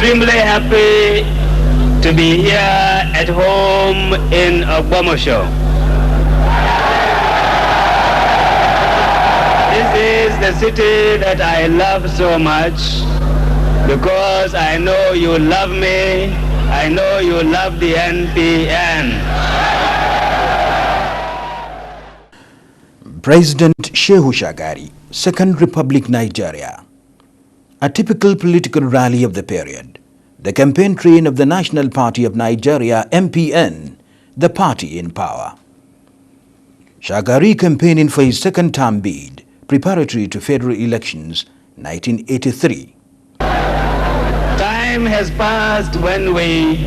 extremely happy to be here at home in Ogbomoso. This is the city that I love so much because I know you love me, I know you love the NPN. President Shehu Shagari, Second Republic Nigeria. A typical political rally of the period. The campaign train of the National Party of Nigeria, MPN, the party in power. Shagari campaigning for his second term bid, preparatory to federal elections, 1983. Time has passed when we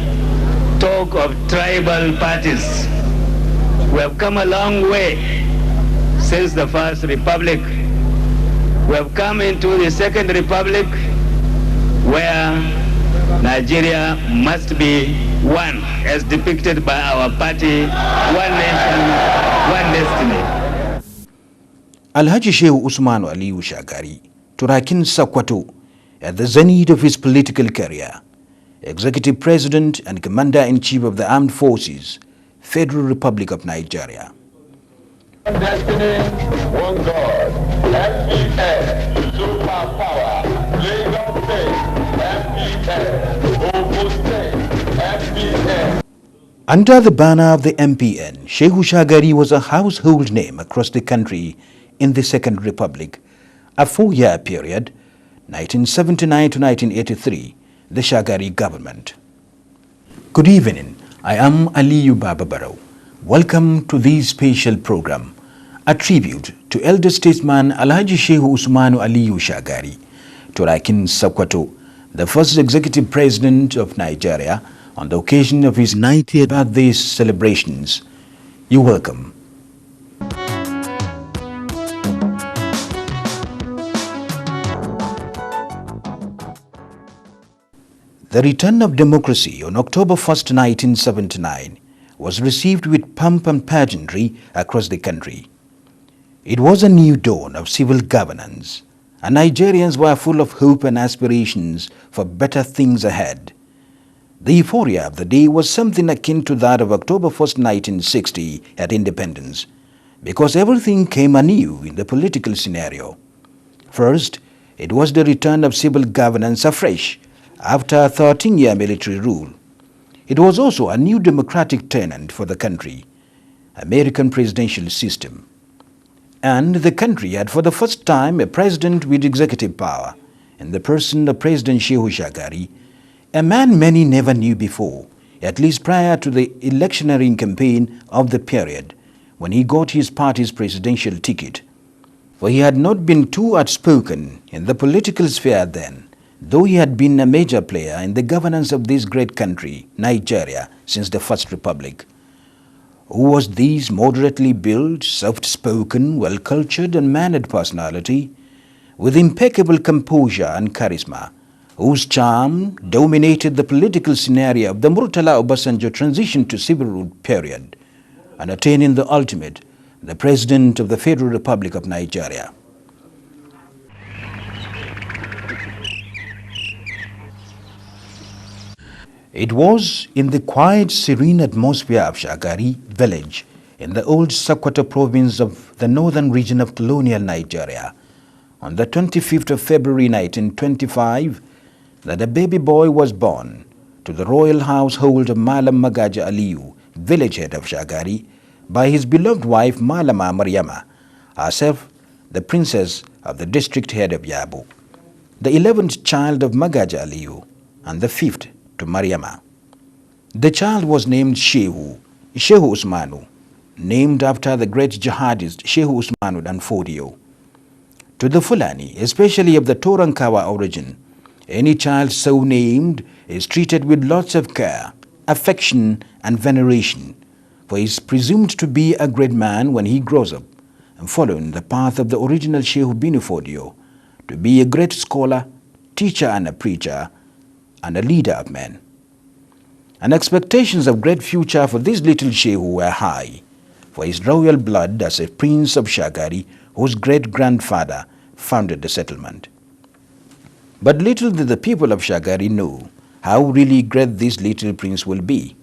talk of tribal parties. We have come a long way since the First Republic. We have come into the Second Republic where Nigeria must be one, as depicted by our party, one nation, one destiny. Alhaji Shehu Usmanu ALIYU Shagari, Turakin Sakwato, at the zenith of his political career, Executive President and Commander-in-Chief of the Armed Forces, Federal Republic of Nigeria. One destiny, one God, MPN, superpower, Lagos State, MPN, Ogun State, MPN. Under the banner of the MPN, Shehu Shagari was a household name across the country in the Second Republic. A 4-year period, 1979 to 1983, the Shagari government. Good evening, I am ALIYU BARAU. Welcome to this special program, a tribute to elder statesman Alhaji Shehu Usmanu ALIYU Shagari, Turakin Sakwato, the first executive president of Nigeria, on the occasion of his 90th birthday celebrations. You're welcome. The return of democracy on October 1st, 1979 was received with pomp and pageantry across the country. It was a new dawn of civil governance, and Nigerians were full of hope and aspirations for better things ahead. The euphoria of the day was something akin to that of October 1st, 1960 at independence, because everything came anew in the political scenario. First, it was the return of civil governance afresh after a 13-year military rule. It was also a new democratic tenant for the country, American presidential system. And the country had for the first time a president with executive power, in the person of President Shehu Shagari, a man many never knew before, at least prior to the electioneering campaign of the period, when he got his party's presidential ticket. For he had not been too outspoken in the political sphere then, though he had been a major player in the governance of this great country, Nigeria, since the First Republic. Who was this moderately built, soft-spoken, well-cultured and mannered personality, with impeccable composure and charisma, whose charm dominated the political scenario of the Murtala Obasanjo transition to civil rule period, and attaining the ultimate, the President of the Federal Republic of Nigeria. It was in the quiet, serene atmosphere of Shagari village in the old Sokoto province of the northern region of colonial Nigeria on the 25th of February 1925 that a baby boy was born to the royal household of Malam Magaja ALIYU, village head of Shagari, by his beloved wife Malama Maryama, herself the princess of the district head of Yabo, the 11th child of Magaja ALIYU and the 5th to Maryama. The child was named Shehu Usmanu, named after the great jihadist Shehu Usmanu Danfodio. To the Fulani, especially of the Torankawa origin, any child so named is treated with lots of care, affection and veneration, for he is presumed to be a great man when he grows up, and following the path of the original Shehu Binifodio, to be a great scholar, teacher and a preacher, and a leader of men. And expectations of great future for this little Shehu were high, for his royal blood as a prince of Shagari, whose great-grandfather founded the settlement. But little did the people of Shagari know how really great this little prince will be.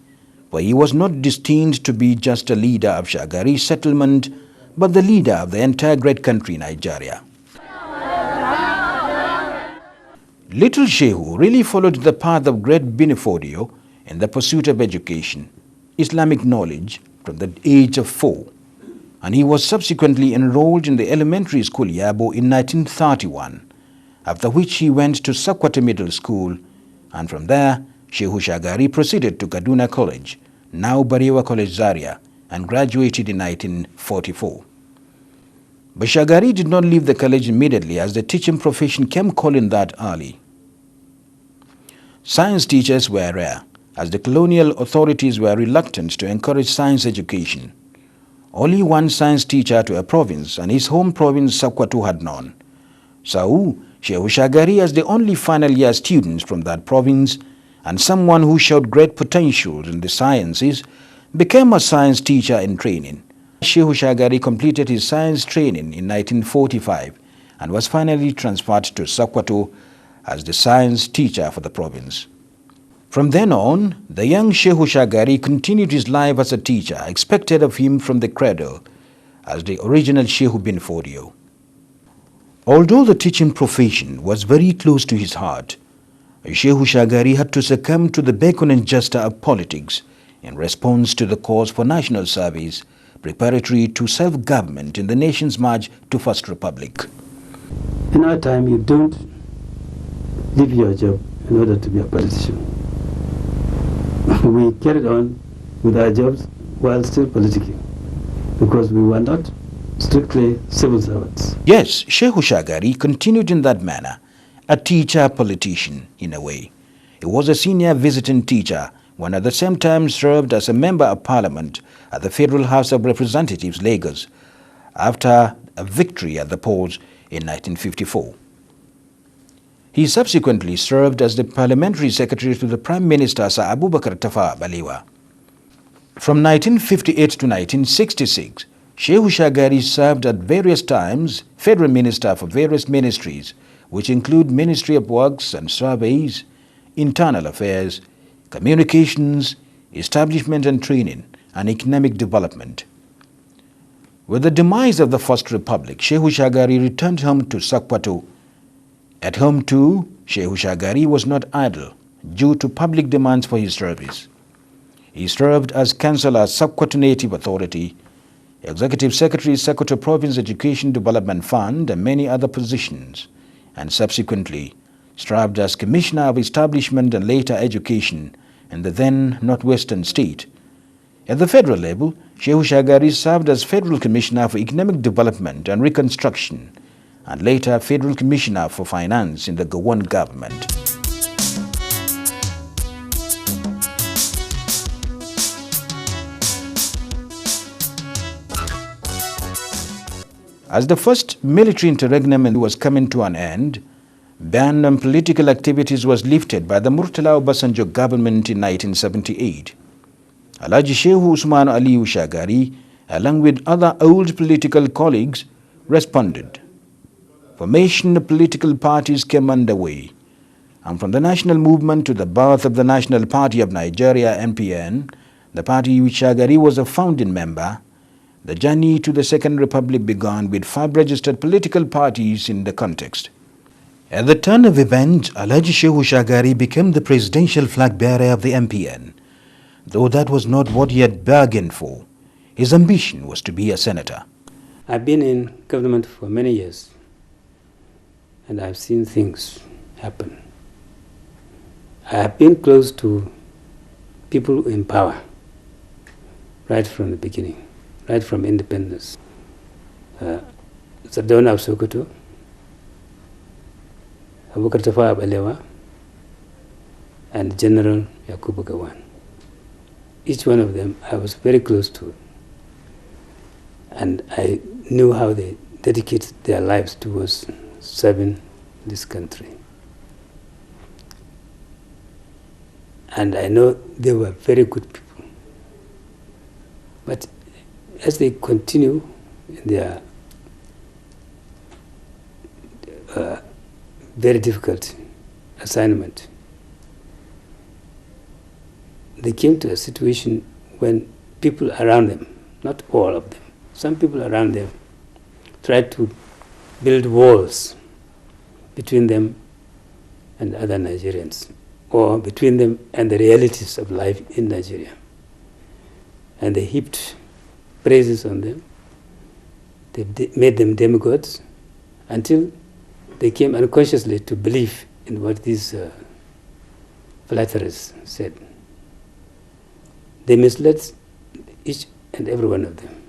For he was not destined to be just a leader of Shagari settlement, but the leader of the entire great country, Nigeria. Little Shehu really followed the path of great benefadio in the pursuit of education, Islamic knowledge, from the age of 4, and he was subsequently enrolled in the elementary school Yabo in 1931, after which he went to Sokoto Middle School, and from there, Shehu Shagari proceeded to Kaduna College, now Barewa College Zaria, and graduated in 1944. But Shagari did not leave the college immediately, as the teaching profession came calling that early. Science teachers were rare, as the colonial authorities were reluctant to encourage science education. Only one science teacher to a province, and his home province Sokoto, had none. So, Shehu Shagari, as the only final year student from that province, and someone who showed great potential in the sciences, became a science teacher in training. Shehu Shagari completed his science training in 1945 and was finally transferred to Sokoto as the science teacher for the province. From then on, the young Shehu Shagari continued his life as a teacher, expected of him from the cradle, as the original Shehu bin Fodio. Although the teaching profession was very close to his heart, Shehu Shagari had to succumb to the beckoning gesture of politics in response to the calls for national service preparatory to self-government in the nation's march to First Republic. In our time, you don't leave your job in order to be a politician. We carried on with our jobs while still politicking, because we were not strictly civil servants. Yes, Shehu Shagari continued in that manner, a teacher-politician in a way. He was a senior visiting teacher when at the same time served as a member of parliament at the Federal House of Representatives, Lagos, after a victory at the polls in 1954. He subsequently served as the parliamentary secretary to the Prime Minister Sir Abubakar Tafawa Balewa. From 1958 to 1966, Shehu Shagari served at various times Federal Minister for various ministries, which include Ministry of Works and Surveys, Internal Affairs, Communications, Establishment and Training, and Economic Development. With the demise of the First Republic, Shehu Shagari returned home to Sokoto. At home too, Shehu Shagari was not idle due to public demands for his service. He served as Councillor Sokoto Native Authority, Executive Secretary, Sokoto Province Education Development Fund, and many other positions, and subsequently served as Commissioner of Establishment and later Education in the then Northwestern State. At the federal level, Shehu Shagari served as Federal Commissioner for Economic Development and Reconstruction, and later Federal Commissioner for Finance in the Gowon government. As the first military interregnum was coming to an end, ban on political activities was lifted by the Murtala Obasanjo government in 1978. Alhaji Shehu Usman ALIYU Shagari, along with other old political colleagues, responded. Formation of political parties came underway, and from the national movement to the birth of the National Party of Nigeria, NPN, the party which Shagari was a founding member, the journey to the Second Republic began with 5 registered political parties in the context. At the turn of events, Alhaji Shehu Shagari became the presidential flag bearer of the MPN. Though that was not what he had bargained for, his ambition was to be a senator. I've been in government for many years, and I've seen things happen. I have been close to people in power right from the beginning, right from independence. Sardauna of Sokoto, Abubakar Tafawa Balewa, and General Yakubu Gowon. Each one of them I was very close to, and I knew how they dedicated their lives towards serving this country. And I know they were very good people. But as they continue in their very difficult assignment, they came to a situation when people around them, not all of them, some people around them tried to build walls between them and other Nigerians, or between them and the realities of life in Nigeria. And they heaped praises on them. They made them demigods until they came unconsciously to believe in what these flatterers said. They misled each and every one of them.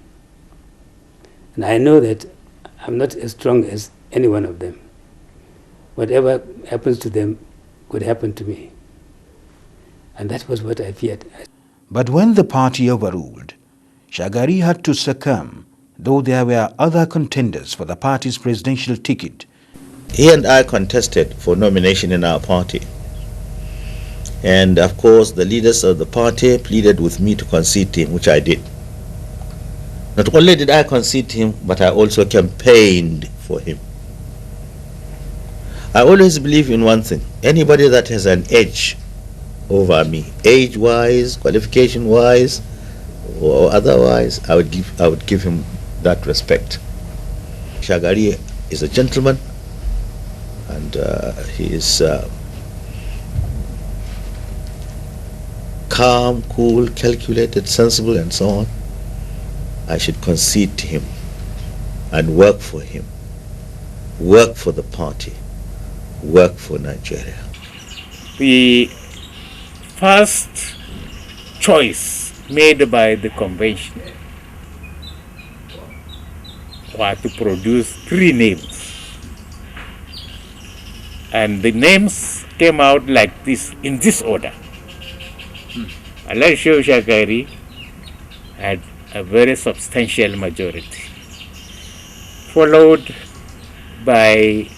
And I know that I'm not as strong as any one of them. Whatever happens to them could happen to me. And that was what I feared. But when the party overruled, Shagari had to succumb, though there were other contenders for the party's presidential ticket. He and I contested for nomination in our party. And of course, the leaders of the party pleaded with me to concede to him, which I did. Not only did I concede to him, but I also campaigned for him. I always believe in one thing: anybody that has an edge over me, age-wise, qualification-wise, or otherwise, I would give him that respect. Shagari is a gentleman, and he is calm, cool, calculated, sensible, and so on. I should concede to him and work for him, work for the party, work for Nigeria. The first choice made by the convention was to produce 3 names. And the names came out like this, in this order. ALIYU Shagari had a very substantial majority, followed by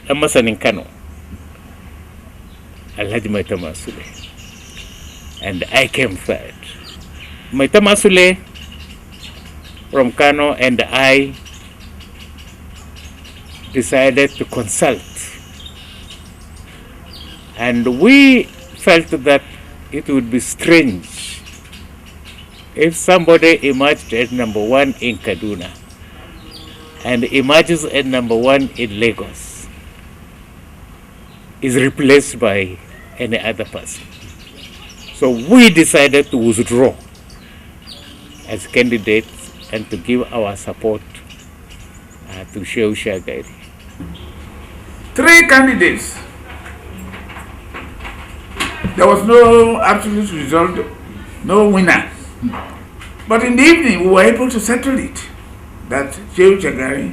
Emerson in Kano, Alhaji Maitama Sule, and I came third. Maitama Sule from Kano and I decided to consult, and we felt that it would be strange if somebody emerged at number 1 in Kaduna and emerges at number 1 in Lagos is replaced by any other person. So we decided to withdraw as candidates and to give our support to SHEHU Shagari. 3 candidates. There was no absolute result, no winner. But in the evening, we were able to settle it. That SHEHU Shagari,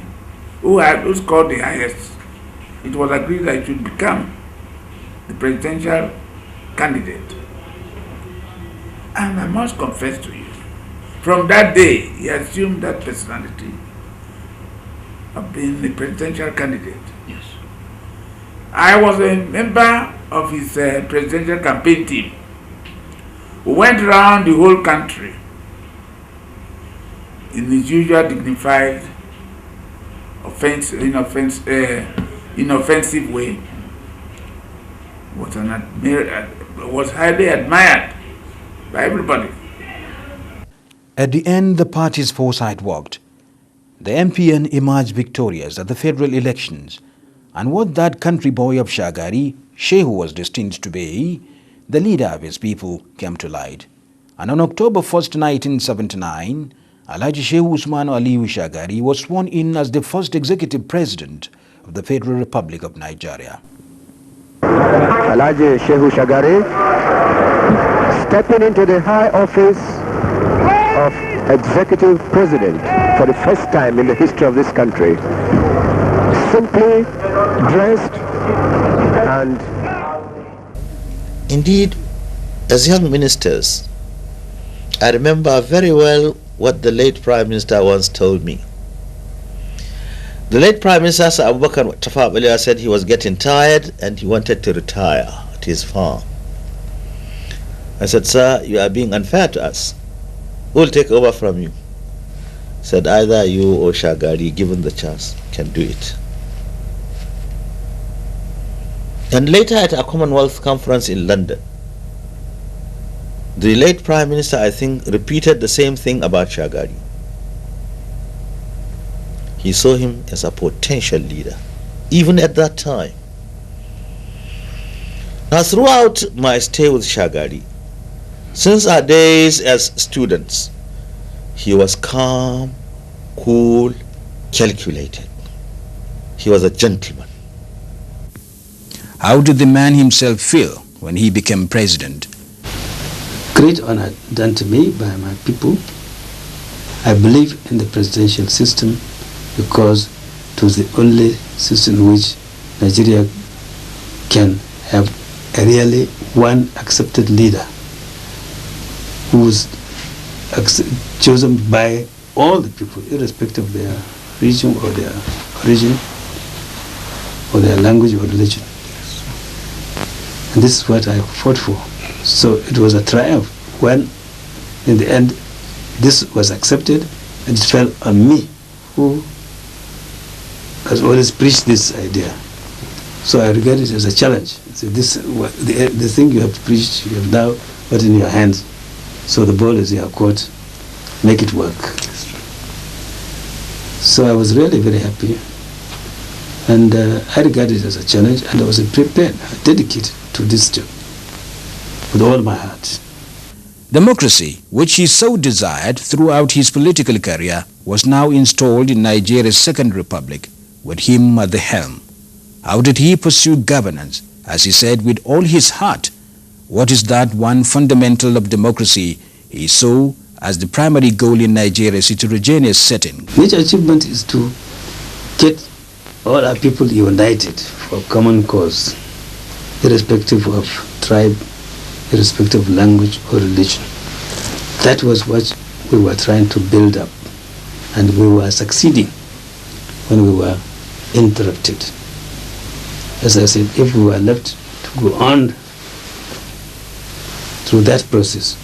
who scored the highest, it was agreed that it should become the presidential candidate. And I must confess to you, from that day, he assumed that personality of being the presidential candidate. Yes. I was a member of his presidential campaign team. We went around the whole country in his usual dignified, inoffensive way. Was highly admired by everybody. At the end, the party's foresight worked. The MPN emerged victorious at the federal elections, and what that country boy of Shagari, SHEHU, was destined to be, the leader of his people, came to light. And on October 1st, 1979, Alhaji SHEHU Usman ALIYU Shagari was sworn in as the first executive president of the Federal Republic of Nigeria. Alhaji SHEHU Shagari, stepping into the high office of executive president for the first time in the history of this country, simply dressed and... Indeed, as young ministers, I remember very well what the late Prime Minister once told me. The late Prime Minister Abubakar Tafawa Balewa said he was getting tired and he wanted to retire at his farm. I said, "Sir, you are being unfair to us. Who will take over from you?" He said, "Either you or Shagari, given the chance, can do it." And later at a Commonwealth conference in London, the late Prime Minister, I think, repeated the same thing about Shagari. He saw him as a potential leader, even at that time. Now, throughout my stay with Shagari, since our days as students, he was calm, cool, calculated. He was a gentleman. How did the man himself feel when he became president? Great honor done to me by my people. I believe in the presidential system because it was the only system in which Nigeria can have a really one accepted leader who was chosen by all the people, irrespective of their region or their origin or their language or religion. And this is what I fought for. So it was a triumph when, in the end, this was accepted and it fell on me, who has always preached this idea. So I regard it as a challenge. So the thing you have preached, you have now got in your hands. So the ball is in your court. Make it work. So I was really very happy. And I regard it as a challenge, and I was prepared, dedicated to this job with all my heart. Democracy, which he so desired throughout his political career, was now installed in Nigeria's Second Republic, with him at the helm. How did he pursue governance? As he said with all his heart, what is that one fundamental of democracy he saw as the primary goal in Nigeria's heterogeneous setting? Major achievement is to get all our people united for a common cause, irrespective of tribe, irrespective of language or religion. That was what we were trying to build up, and we were succeeding when we were interrupted. As I said, if we were left to go on through that process,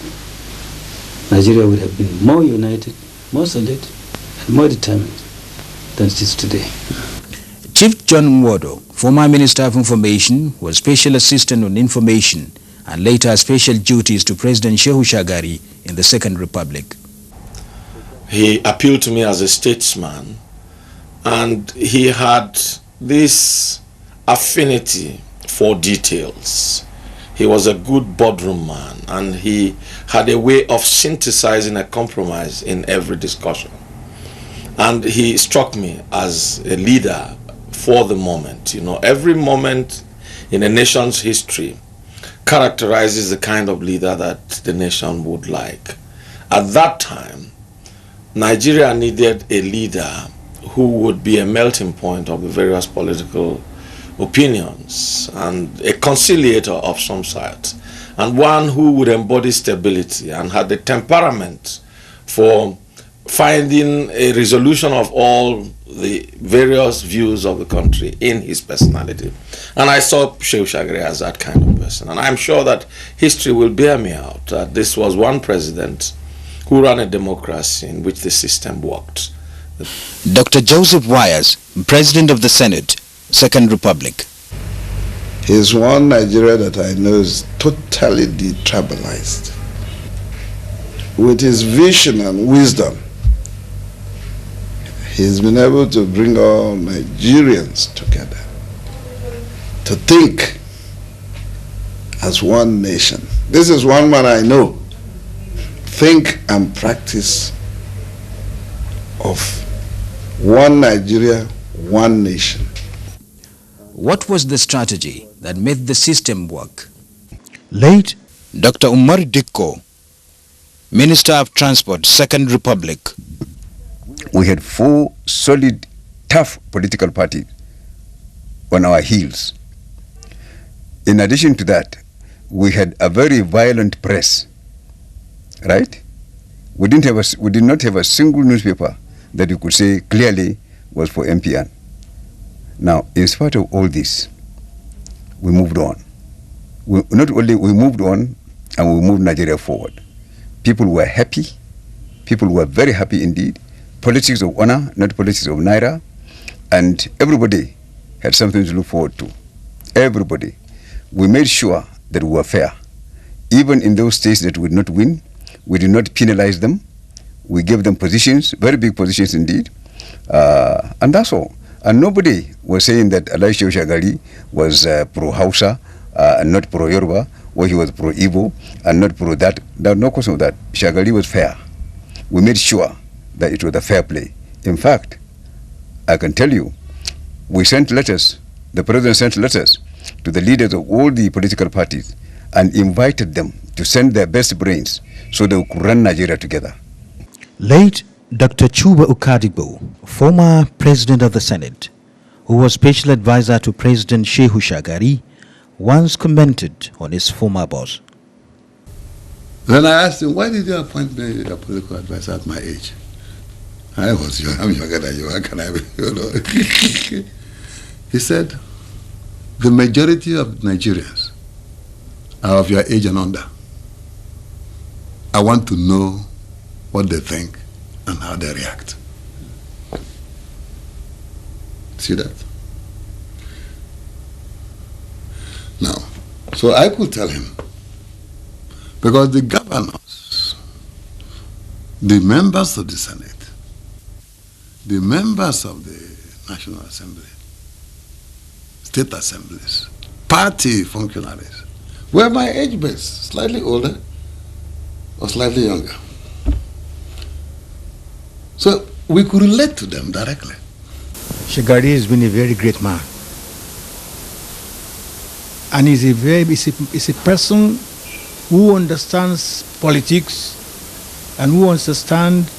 Nigeria would have been more united, more solid, and more determined than it is today. Chief John Nwodo, former Minister of Information, was Special Assistant on Information and later special duties to President Shehu Shagari in the Second Republic. He appealed to me as a statesman, and he had this affinity for details. He was a good boardroom man, and he had a way of synthesizing a compromise in every discussion. And he struck me as a leader for the moment. You know, every moment in a nation's history characterizes the kind of leader that the nation would like. At that time, Nigeria needed a leader who would be a melting point of the various political opinions and a conciliator of some sort, and one who would embody stability and had the temperament for finding a resolution of all the various views of the country in his personality. And I saw Shehu Shagari as that kind of person. And I'm sure that history will bear me out that this was one president who ran a democracy in which the system worked. Dr. Joseph Wires, President of the Senate, Second Republic. He is one Nigeria that I know is totally detribalized. With his vision and wisdom, he's been able to bring all Nigerians together to think as one nation. This is one man I know. Think and practice of one Nigeria, one nation. What was the strategy that made the system work? Late Dr. UMARU DIKKO, Minister of Transport, Second Republic. we had 4 solid, tough political parties on our heels. In addition to that, we had a very violent press, right? We did not have a single newspaper that you could say clearly was for MPN. Now, in spite of all this, we moved on. Not only we moved on, and we moved Nigeria forward. People were happy. People were very happy indeed. Politics of honor, not politics of naira, and everybody had something to look forward to. Everybody. we made sure that we were fair. Even in those states that would not win, we did not penalize them. We gave them positions, very big positions indeed, and that's all. And nobody was saying that ALIYU Shagari was pro-Hausa and not pro-Yoruba, or he was pro-Igbo and not pro-that. There was no question of that. Shagari was fair. We made sure that it was a fair play. In fact, I can tell you, we sent letters, the president sent letters to the leaders of all the political parties and invited them to send their best brains so they could run Nigeria together. Late Dr. CHUBA OKADIGBO, former President of the Senate, who was special advisor to President SHEHU Shagari, once commented on his former boss. Then I asked him, why did you appoint me a political advisor at my age? I was young, I'm younger than you, how can I be, you know? He said, the majority of Nigerians are of your age and under. I want to know what they think and how they react. See that? Now, so I could tell him, because the governors, the members of the Senate, the members of the National Assembly, state assemblies, party functionaries, were my age base, slightly older or slightly younger. So we could relate to them directly. Shagari has been a very great man. And he's a person who understands politics and who understands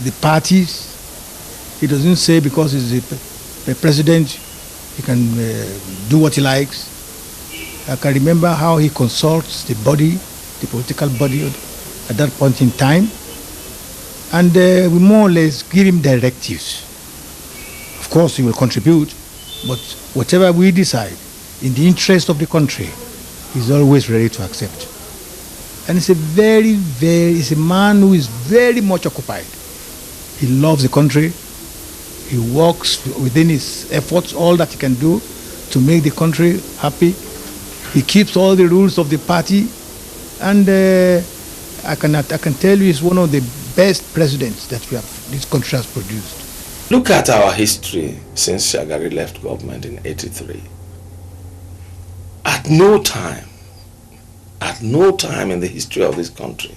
the parties. He doesn't say because he's a president, he can do what he likes. I can remember how he consults the body, the political body at that point in time. And we more or less give him directives. Of course, he will contribute, but whatever we decide, in the interest of the country, he's always ready to accept. And he's he's a man who is very much occupied. He loves the country. He works within his efforts, all that he can do to make the country happy. He keeps all the rules of the party. And I can tell you he's one of the best presidents that this country has produced. Look at our history since Shagari left government in '83. At no time in the history of this country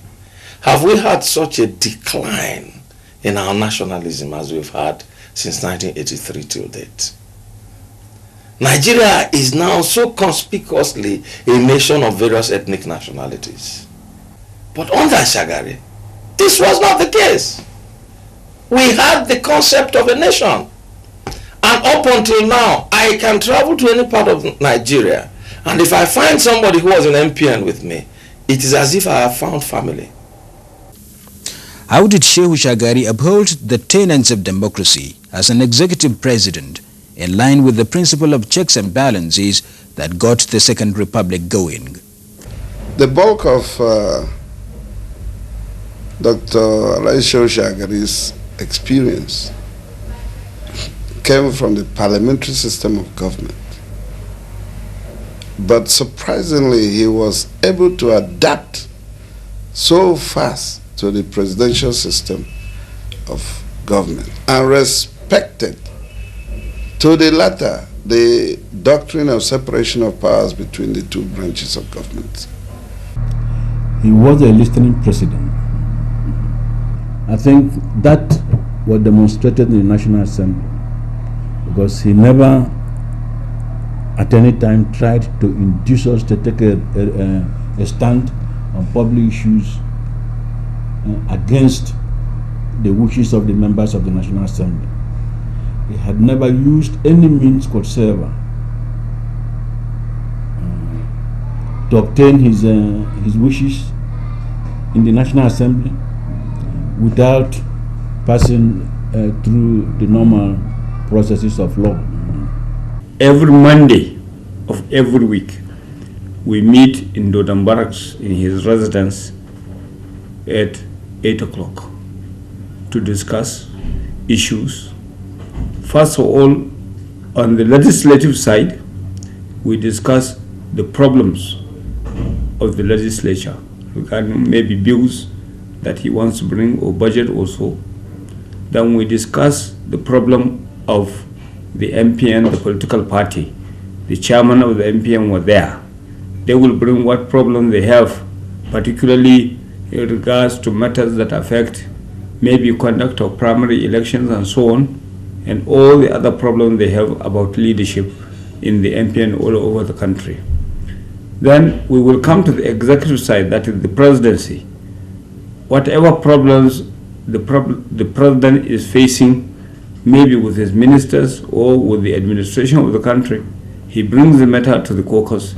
have we had such a decline in our nationalism as we've had since 1983 till date. Nigeria is now so conspicuously a nation of various ethnic nationalities. But under Shagari, this was not the case. We had the concept of a nation. And up until now, I can travel to any part of Nigeria, and if I find somebody who was an MPN with me, it is as if I have found family. How did SHEHU Shagari uphold the tenets of democracy as an executive president in line with the principle of checks and balances that got the Second Republic going? The bulk of Dr. ALIYU Shagari's experience came from the parliamentary system of government. But surprisingly, he was able to adapt so fast to the presidential system of government and respected to the latter the doctrine of separation of powers between the two branches of government. He was a listening president. I think that was demonstrated in the National Assembly because he never at any time tried to induce us to take a stand on public issues against the wishes of the members of the National Assembly. He had never used any means whatsoever to obtain his wishes in the National Assembly without passing through the normal processes of law. Every Monday of every week, we meet in Dodam Barracks in his residence at 8 o'clock to discuss issues. First of all, on the legislative side, we discuss the problems of the legislature regarding maybe bills that he wants to bring or budget also. Then we discuss the problem of the MPN, the political party. The chairman of the MPN were there. They will bring what problem they have, particularly in regards to matters that affect maybe conduct of primary elections and so on, and all the other problems they have about leadership in the MPN all over the country. Then we will come to the executive side, that is the presidency. Whatever problems the president is facing, maybe with his ministers or with the administration of the country, he brings the matter to the caucus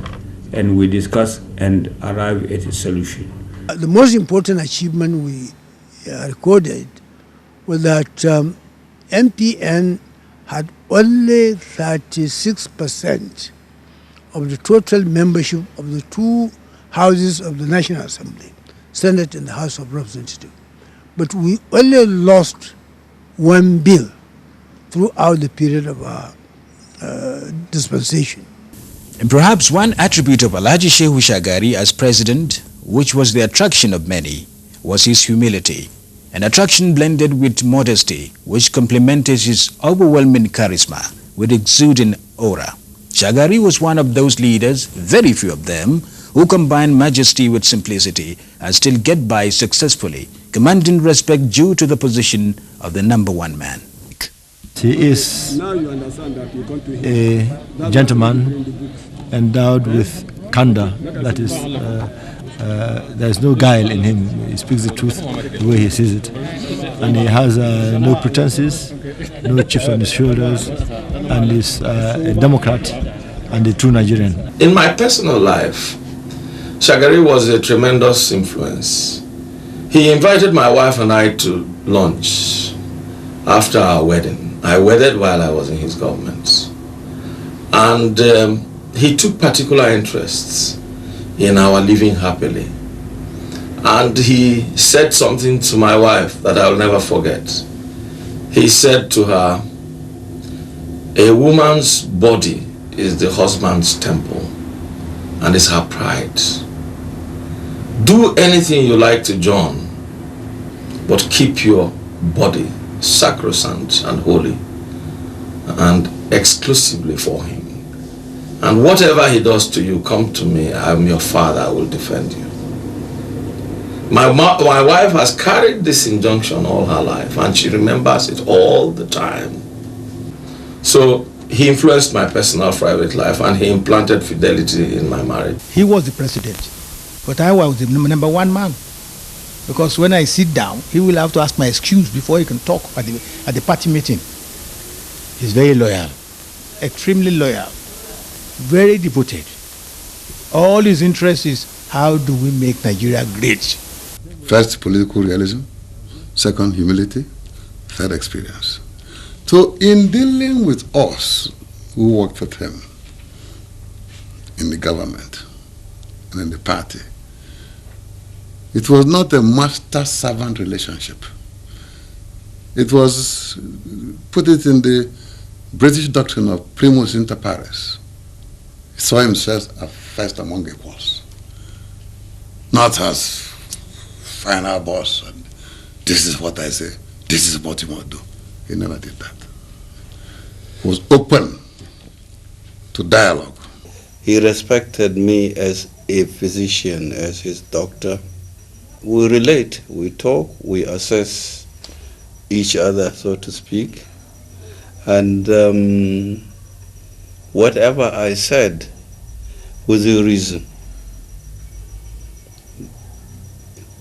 and we discuss and arrive at a solution. The most important achievement we recorded was that MPN had only 36% of the total membership of the two houses of the National Assembly, Senate and the House of Representatives. But we only lost one bill throughout the period of our dispensation. And perhaps one attribute of Alhaji Shehu Shagari as president, which was the attraction of many, was his humility, an attraction blended with modesty, which complemented his overwhelming charisma with exuding aura. Shagari was one of those leaders, very few of them, who combine majesty with simplicity and still get by successfully, commanding respect due to the position of the #1 man. He is a gentleman endowed with candor, that is, there is no guile in him. He speaks the truth the way he sees it. And he has no pretenses, no chips on his shoulders, and is a Democrat and a true Nigerian. In my personal life, Shagari was a tremendous influence. He invited my wife and I to lunch after our wedding. I wedded while I was in his government. And he took particular interests in our living happily. And he said something to my wife that I'll never forget. He said to her, "A woman's body is the husband's temple and is her pride. Do anything you like to John, but keep your body sacrosanct and holy and exclusively for him. And whatever he does to you, come to me. I am your father. I will defend you." My wife has carried this injunction all her life, and she remembers it all the time. So he influenced my personal private life, and he implanted fidelity in my marriage. He was the president, but I was the #1 man. Because when I sit down, he will have to ask my excuse before he can talk at the party meeting. He's very loyal, extremely loyal, very devoted. All his interest is how do we make Nigeria great. First, political realism. Second, humility. Third, experience. So in dealing with us who worked with him in the government and in the party, it was not a master-servant relationship. It was, put it in the British doctrine of primus inter pares. He saw himself as first among equals, not as final boss, and this is what I say, this is what you must do. He never did that. He was open to dialogue. He respected me as a physician, as his doctor. We relate, we talk, we assess each other, so to speak. And whatever I said with a reason.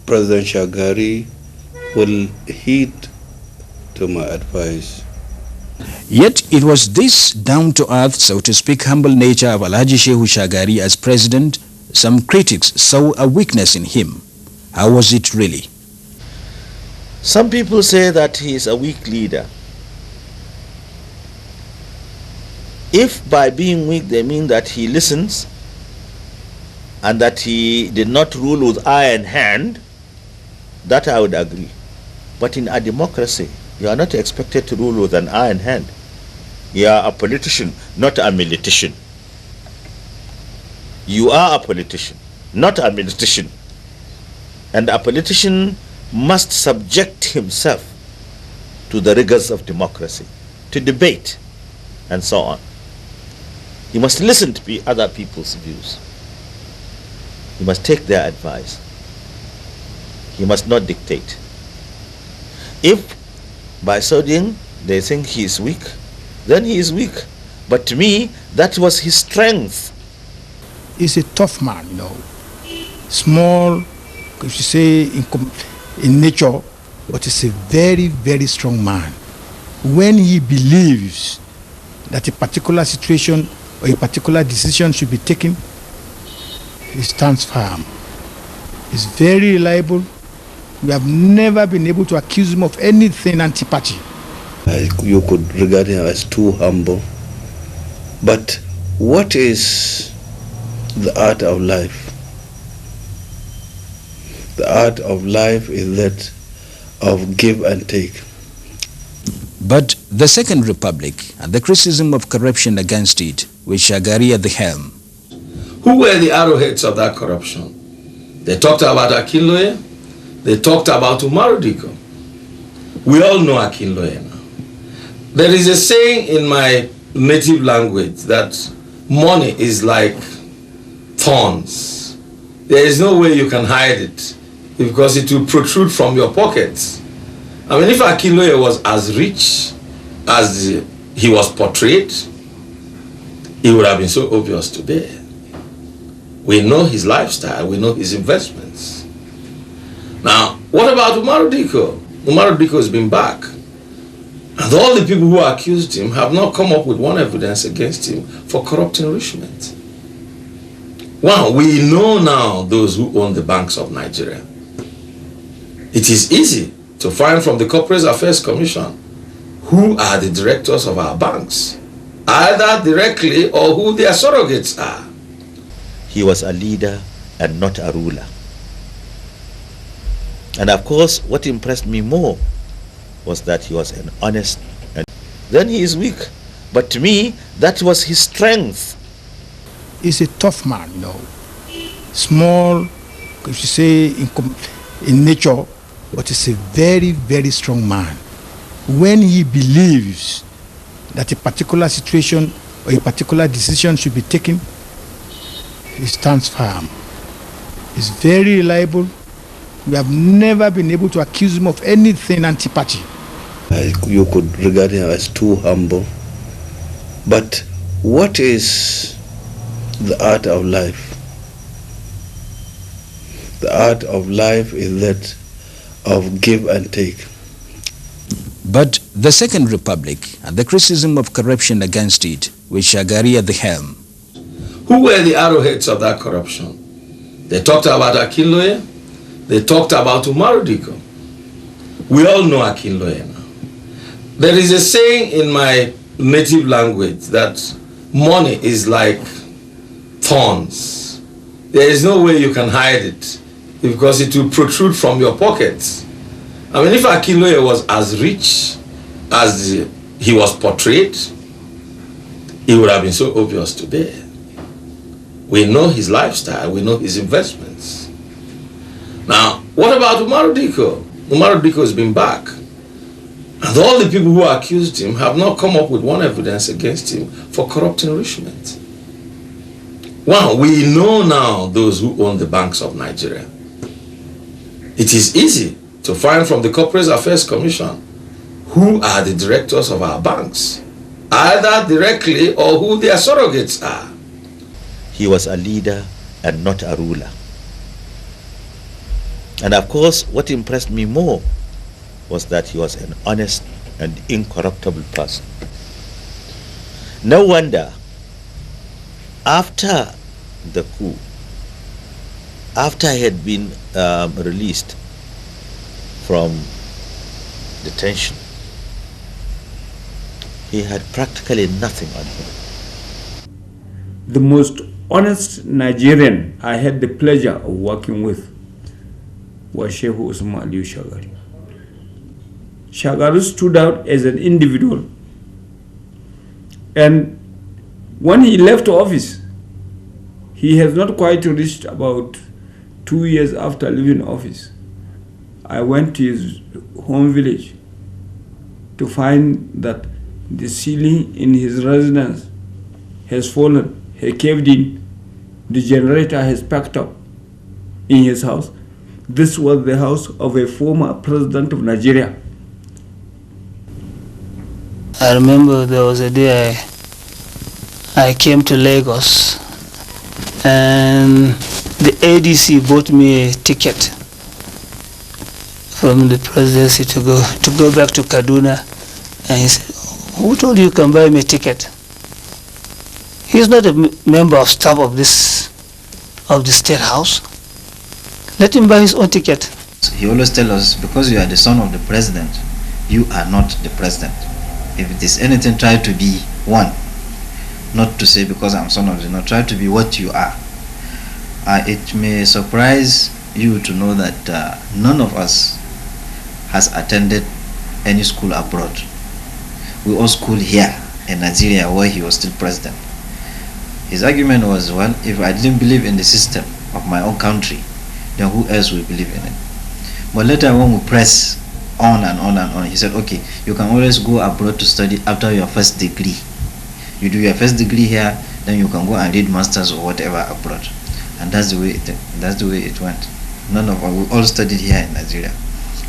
President Shagari will heed to my advice. Yet it was this down-to-earth, so to speak, humble nature of Alhaji Shehu Shagari as president, some critics saw a weakness in him. How was it really? Some people say that he is a weak leader. If by being weak they mean that he listens and that he did not rule with iron hand, that I would agree. But in a democracy, you are not expected to rule with an iron hand. You are a politician, not a militician. You are a politician, not a politician. And a politician must subject himself to the rigors of democracy, to debate, and so on. He must listen to other people's views. He must take their advice. He must not dictate. If by so doing they think he is weak, then he is weak. But to me, that was his strength. He's a tough man, small, if you say, in nature, but he's a very, very strong man. When he believes that a particular situation or a particular decision should be taken, he stands firm. He's very reliable. We have never been able to accuse him of anything anti-party. You could regard him as too humble. But what is the art of life? The art of life is that of give and take. But the Second Republic and the criticism of corruption against it, with Shagari at the helm. Who were the arrowheads of that corruption? They talked about AKINLOYE. They talked about UMARU. We all know AKINLOYE now. There is a saying in my native language that money is like thorns. There is no way you can hide it because it will protrude from your pockets. I mean, if AKINLOYE was as rich as he was portrayed, it would have been so obvious today. We know his lifestyle, we know his investments. Now, what about UMARU? UMARU has been back. And all the people who accused him have not come up with one evidence against him for corrupt enrichment. Wow, we know now those who own the banks of Nigeria. It is easy to find from the Corporate Affairs Commission who are the directors of our banks, either directly or who their surrogates are. He was a leader and not a ruler. And of course, what impressed me more was that he was an honest, and then he is weak. But to me, that was his strength. He's a tough man, small, if you say, in nature, but he's a very, very strong man. When he believes that a particular situation or a particular decision should be taken, he stands firm. He's very reliable. We have never been able to accuse him of anything anti-party. You could regard him as too humble. But what is the art of life? The art of life is that of give and take. But the Second Republic and the criticism of corruption against it, with Shagari at the helm. Who were the arrowheads of that corruption? They talked about AKINLOYE. They talked about UMARU. We all know AKINLOYE now. There is a saying in my native language that money is like thorns. There is no way you can hide it because it will protrude from your pockets. I mean, if AKINLOYE was as rich as he was portrayed, it would have been so obvious today. We know his lifestyle, we know his investments. Now, what about UMARU? UMARU has been back. And all the people who accused him have not come up with one evidence against him for corrupt enrichment. Wow, we know now those who own the banks of Nigeria. It is easy to find from the Corporate Affairs Commission who are the directors of our banks, either directly or who their surrogates are. He was a leader and not a ruler. And of course, what impressed me more was that he was an honest and incorruptible person. No wonder, after the coup, after he had been released from detention, he had practically nothing on him. The most honest Nigerian I had the pleasure of working with was SHEHU ALIYU Shagari. Shagari stood out as an individual, and when he left office, He has not quite reached about 2 years after leaving office. I went to his home village to find that the ceiling in his residence has fallen, he caved in, the generator has packed up in his house. This was the house of a former president of Nigeria. I remember there was a day I came to Lagos and the ADC bought me a ticket from the presidency to go back to Kaduna, and he said, "Who told you can buy me a ticket? He's not a member of staff of the State House. Let him buy his own ticket." He always tells us, because you are the son of the president, you are not the president. If it is anything, try to be one. Not to say because I'm son of the, no, try to be what you are. It may surprise you to know that none of us has attended any school abroad. We all schooled here in Nigeria where he was still president. His argument was, well, if I didn't believe in the system of my own country, then who else will believe in it? But later when we press on and on and on, he said, okay, you can always go abroad to study after your first degree. You do your first degree here, then you can go and read masters or whatever abroad. And that's the way it went. None of us, we all studied here in Nigeria.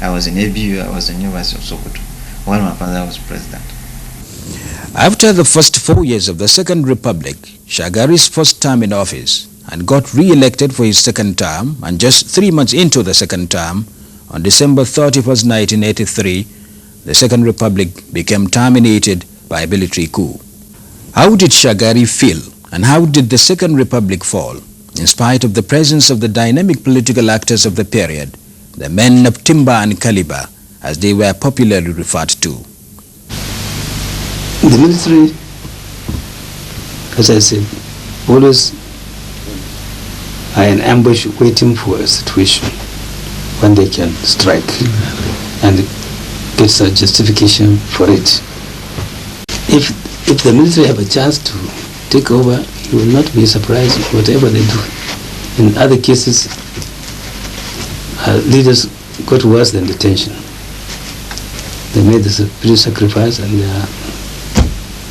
I was in ABU, I was in University of Sokoto, while my father was president. After the first 4 years of the Second Republic, Shagari's first term in office, and got re-elected for his second term, and just 3 months into the second term, on December 31st, 1983, the Second Republic became terminated by a military coup. How did Shagari feel, and how did the Second Republic fall, in spite of the presence of the dynamic political actors of the period, the men of timber and caliber, as they were popularly referred to? The military, as I said, always are in ambush waiting for a situation when they can strike and get a justification for it. If the military have a chance to take over, you will not be surprised whatever they do. In other cases, leaders got worse than detention. They made this a pretty sacrifice, and their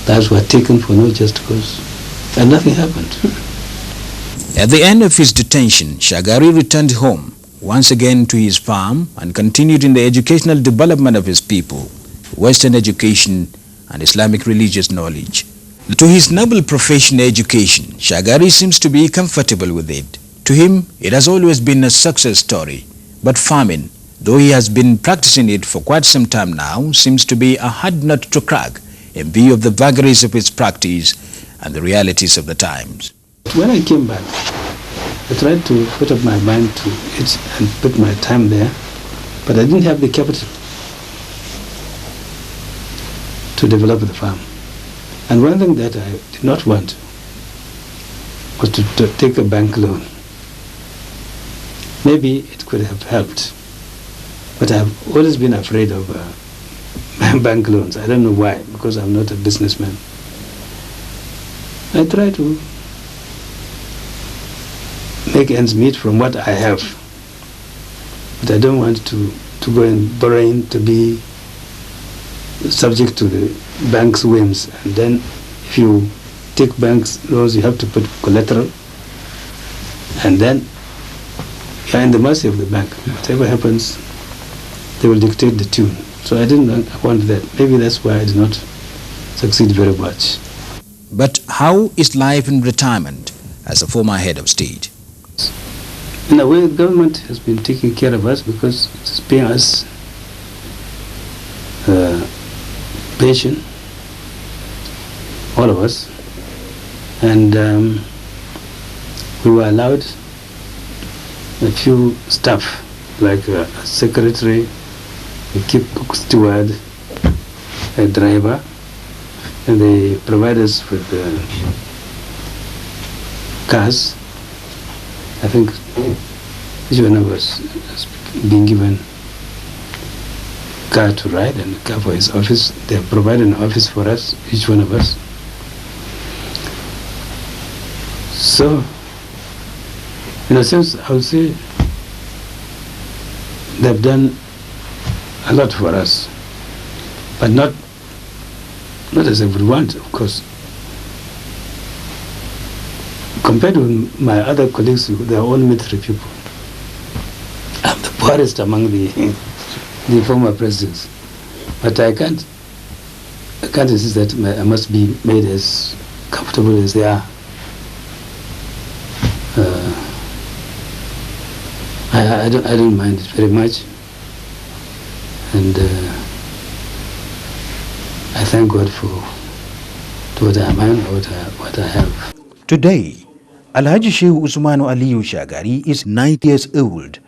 lives were taken for no just cause, and nothing happened. At the end of his detention, Shagari returned home, once again to his farm, and continued in the educational development of his people, Western education and Islamic religious knowledge. To his noble profession, education, Shagari seems to be comfortable with it. To him, it has always been a success story. But farming, though he has been practicing it for quite some time now, seems to be a hard nut to crack in view of the vagaries of its practice and the realities of the times. When I came back, I tried to put up my mind to it and put my time there, but I didn't have the capital to develop the farm. And one thing that I did not want was to take a bank loan. Maybe it could have helped, but I've always been afraid of bank loans. I don't know why, because I'm not a businessman. I try to make ends meet from what I have, but I don't want to go and borrowing to be subject to the bank's whims. And then if you take bank's loans, you have to put collateral, and then you're in the mercy of the bank. Whatever happens, they will dictate the tune. So I didn't want that. Maybe that's why I did not succeed very much. But how is life in retirement as a former head of state? In a way, the government has been taking care of us because it's paying us pension, all of us, and we were allowed a few staff like a secretary, a cook steward, a driver, and they provide us with cars. I think each one of us has been given a car to ride and a car for his office. They have provided an office for us, each one of us. So In a sense, I would say they've done a lot for us, but not as everyone, of course. Compared with my other colleagues, they are all military people. I'm the poorest among the former presidents, but I can't insist that I must be made as comfortable as they are. I don't mind it very much, and I thank God for what I am and what I have. Today, Alhaji Shehu Usmanu ALIYU Shagari is 90 years old,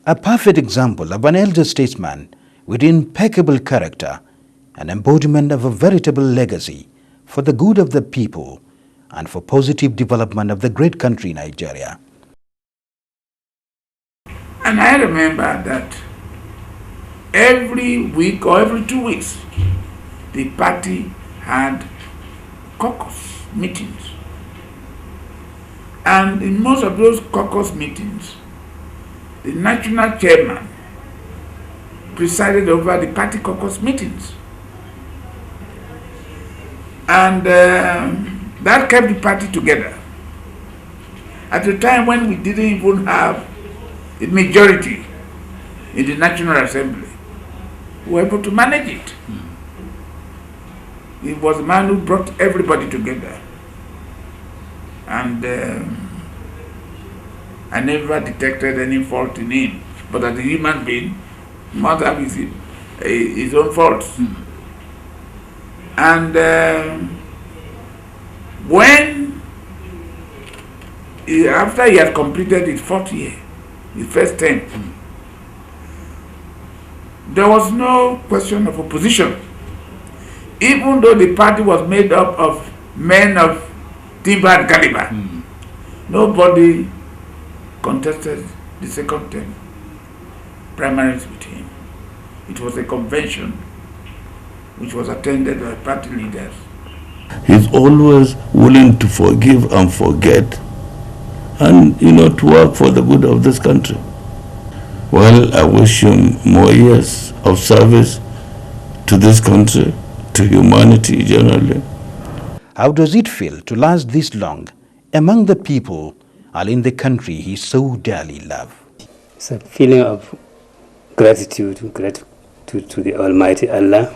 a perfect example of an elder statesman with impeccable character, an embodiment of a veritable legacy for the good of the people and for positive development of the great country Nigeria. And I remember that every week or every 2 weeks, the party had caucus meetings. And in most of those caucus meetings, the national chairman presided over the party caucus meetings. And that kept the party together. At a time when we didn't even have a majority in the National Assembly, we were able to manage it. He was a man who brought everybody together. And I never detected any fault in him. But as a human being, he must have his own faults. And after he had completed his 4th year, his first term, there was no question of opposition. Even though the party was made up of men of timber and caliber, nobody contested the second term primaries with him. It was a convention which was attended by party leaders. He's always willing to forgive and forget, and to work for the good of this country. Well, I wish him more years of service to this country, to humanity generally. How does it feel to last this long among the people and in the country he so dearly loved? It's a feeling of gratitude to the Almighty Allah,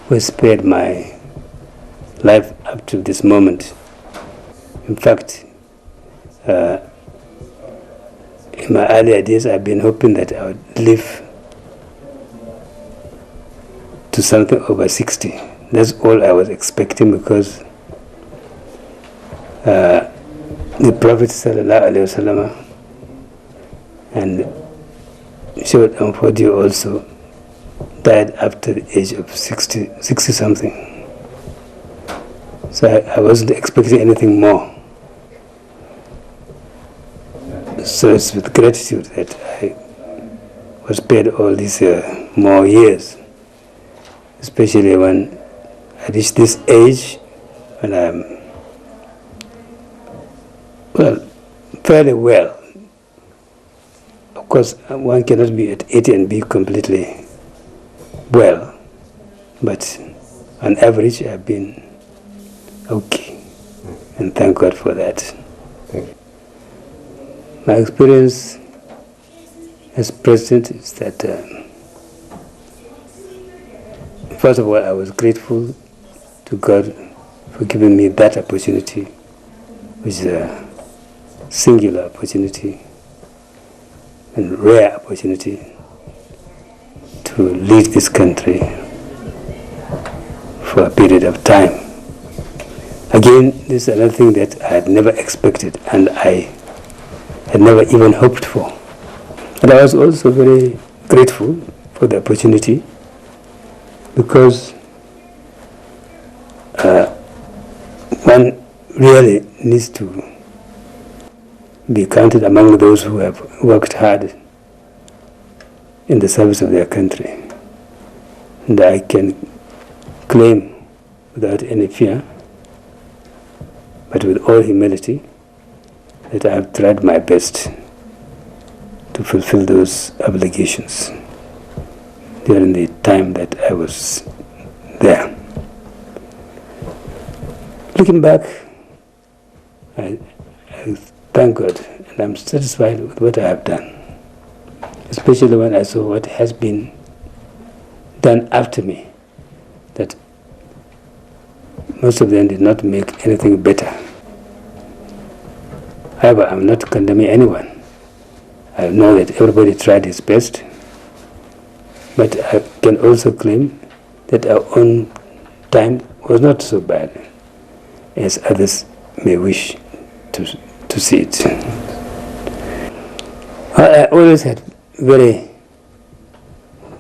who has spared my life up to this moment. In fact, in my earlier days, I've been hoping that I would live to something over 60. That's all I was expecting, because the Prophet ﷺ and Short and Fodio also died after the age of 60 something. So I wasn't expecting anything more. So it's with gratitude that I was spared all these more years, especially when I reached this age when I'm fairly well. Of course, one cannot be at 80 and be completely well, but on average I've been okay, and thank God for that. My experience as president is that, first of all, I was grateful to God for giving me that opportunity, which is a singular opportunity and rare opportunity to lead this country for a period of time. Again, this is another thing that I had never expected and I had never even hoped for. And I was also very grateful for the opportunity, because one really needs to be counted among those who have worked hard in the service of their country. And I can claim without any fear, but with all humility, that I have tried my best to fulfill those obligations during the time that I was there. Looking back, I thank God, and I'm satisfied with what I have done, especially when I saw what has been done after me, that most of them did not make anything better. However, I'm not condemning anyone. I know that everybody tried his best, but I can also claim that our own time was not so bad as others may wish to see it. I always had very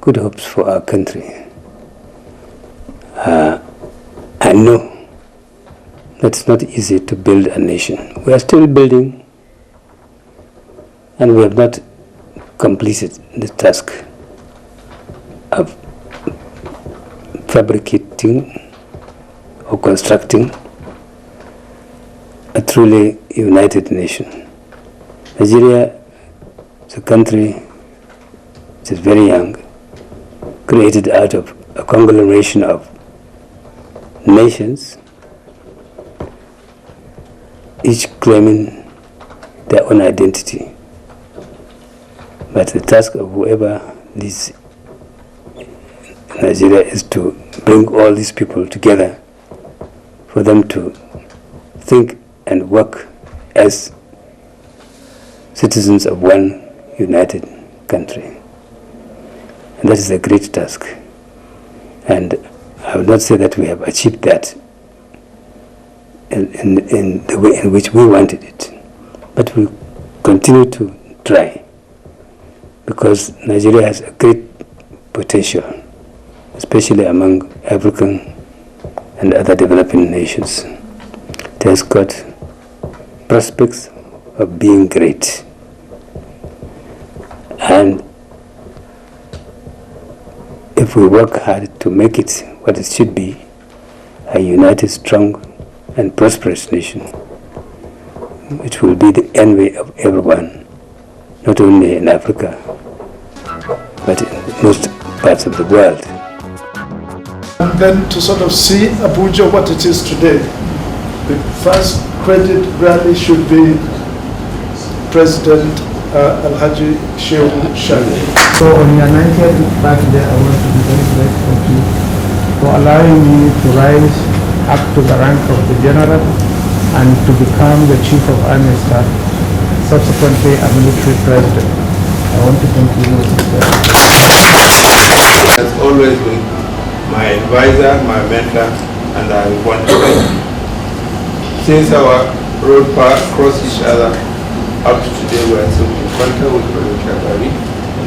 good hopes for our country. I know that it's not easy to build a nation. We are still building, and we have not completed the task of fabricating or constructing a truly united nation. Nigeria is a country which is very young, created out of a conglomeration of nations, each claiming their own identity. But the task of whoever leads Nigeria is to bring all these people together for them to think and work as citizens of one united country. And that is a great task. And I would not say that we have achieved that in the way in which we wanted it. But we continue to try, because Nigeria has a great potential, especially among African and other developing nations. It has got prospects of being great. And if we work hard to make it what it should be, a united, strong, and prosperous nation, which will be the envy of everyone, not only in Africa, but in most parts of the world. And then to sort of see Abuja what it is today, the first credit really should be President Alhaji SHEHU Shagari. So on your 90th birthday, I want to be very grateful to you for allowing me to rise up to the rank of the general and to become the chief of army staff, subsequently a military president. I want to thank you. Has always been my advisor, my mentor, and I want to thank you. Since our road paths cross each other, up to today we are still in contact with President Shagari,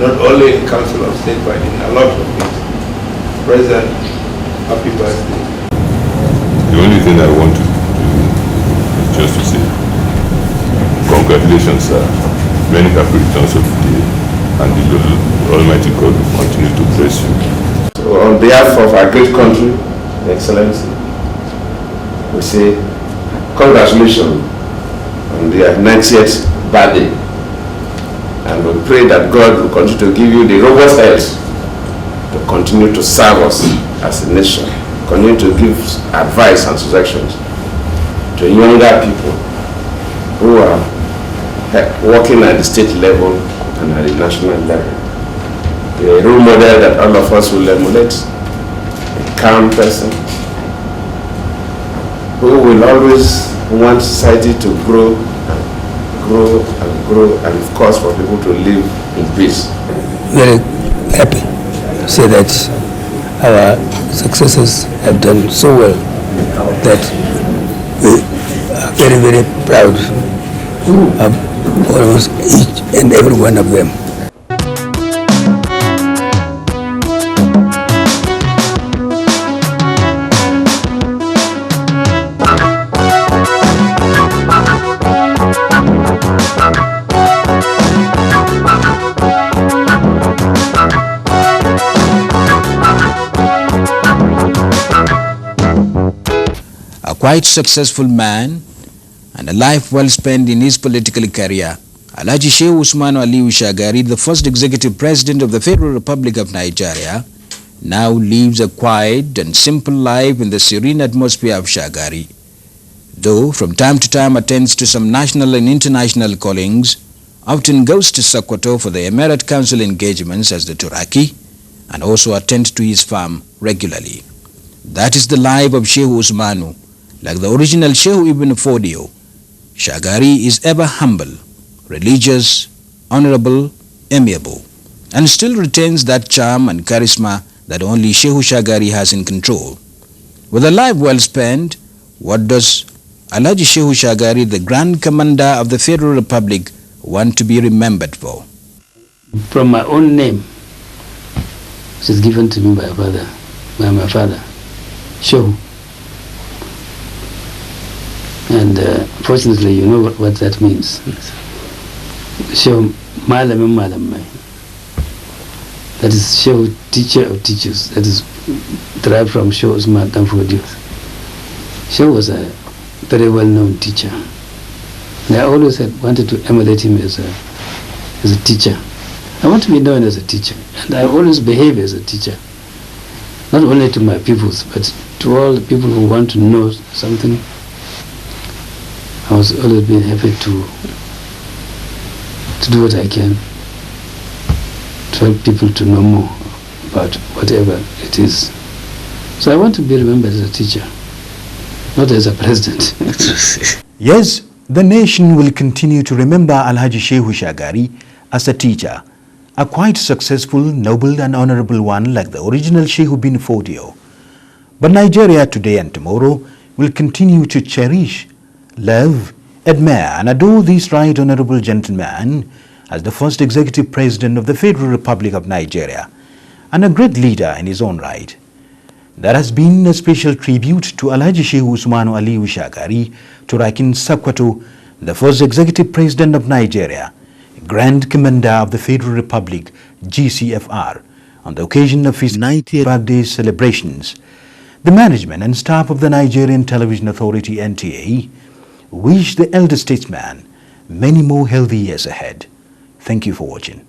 not only in Council of State, but in a lot of things. President, happy birthday. The only thing I want to do is just to say congratulations, sir. Many happy returns of the day, and the Almighty God will continue to bless you. So on behalf of our great country, Excellency, we say congratulations on the 90th birthday, and we pray that God will continue to give you the robust health to continue to serve us as a nation, continue to give advice and suggestions to younger people who are working at the state level and at the national level. A role model that all of us will emulate, a calm person who will always want society to grow and grow, and of course for people to live in peace. Very happy to say that our successors have done so well that we are very, very proud of almost each and every one of them. A quite successful man and a life well spent in his political career, Alhaji Shehu Usmanu ALIYU Shagari, the first executive president of the Federal Republic of Nigeria, now lives a quiet and simple life in the serene atmosphere of Shagari, though from time to time attends to some national and international callings, often goes to Sokoto for the Emirate Council engagements as the Turaki, and also attends to his farm regularly. That is the life of Shehu Usmanu. Like the original Shehu Ibn Fodio, Shagari is ever humble, religious, honorable, amiable, and still retains that charm and charisma that only Shehu Shagari has in control. With a life well spent, what does Alhaji Shehu Shagari, the Grand Commander of the Federal Republic, want to be remembered for? From my own name, which is given to me by my father, Shehu. And fortunately, you know what that means. Shehu Malam Malamai. That is Shehu, teacher of teachers. That is derived from Shehu Usman Danfodio. Shehu was a very well-known teacher. And I always had wanted to emulate him as a teacher. I want to be known as a teacher, and I always behave as a teacher. Not only to my pupils, but to all the people who want to know something. I was always being happy to do what I can to help people to know more about whatever it is. So I want to be remembered as a teacher, not as a president. Yes, the nation will continue to remember Alhaji Shehu Shagari as a teacher, a quite successful, noble and honorable one like the original Shehu bin Fodio. But Nigeria today and tomorrow will continue to cherish, love, admire and adore this right honorable gentleman as the first executive president of the Federal Republic of Nigeria and a great leader in his own right. There has been a special tribute to Alhaji Shehu Usmanu ALIYU Shagari, Turakin Sokoto, the first executive president of Nigeria, Grand Commander of the Federal Republic, GCFR, on the occasion of his 90th birthday celebrations. The management and staff of the Nigerian Television Authority NTA wish the elder statesman many more healthy years ahead. Thank you for watching.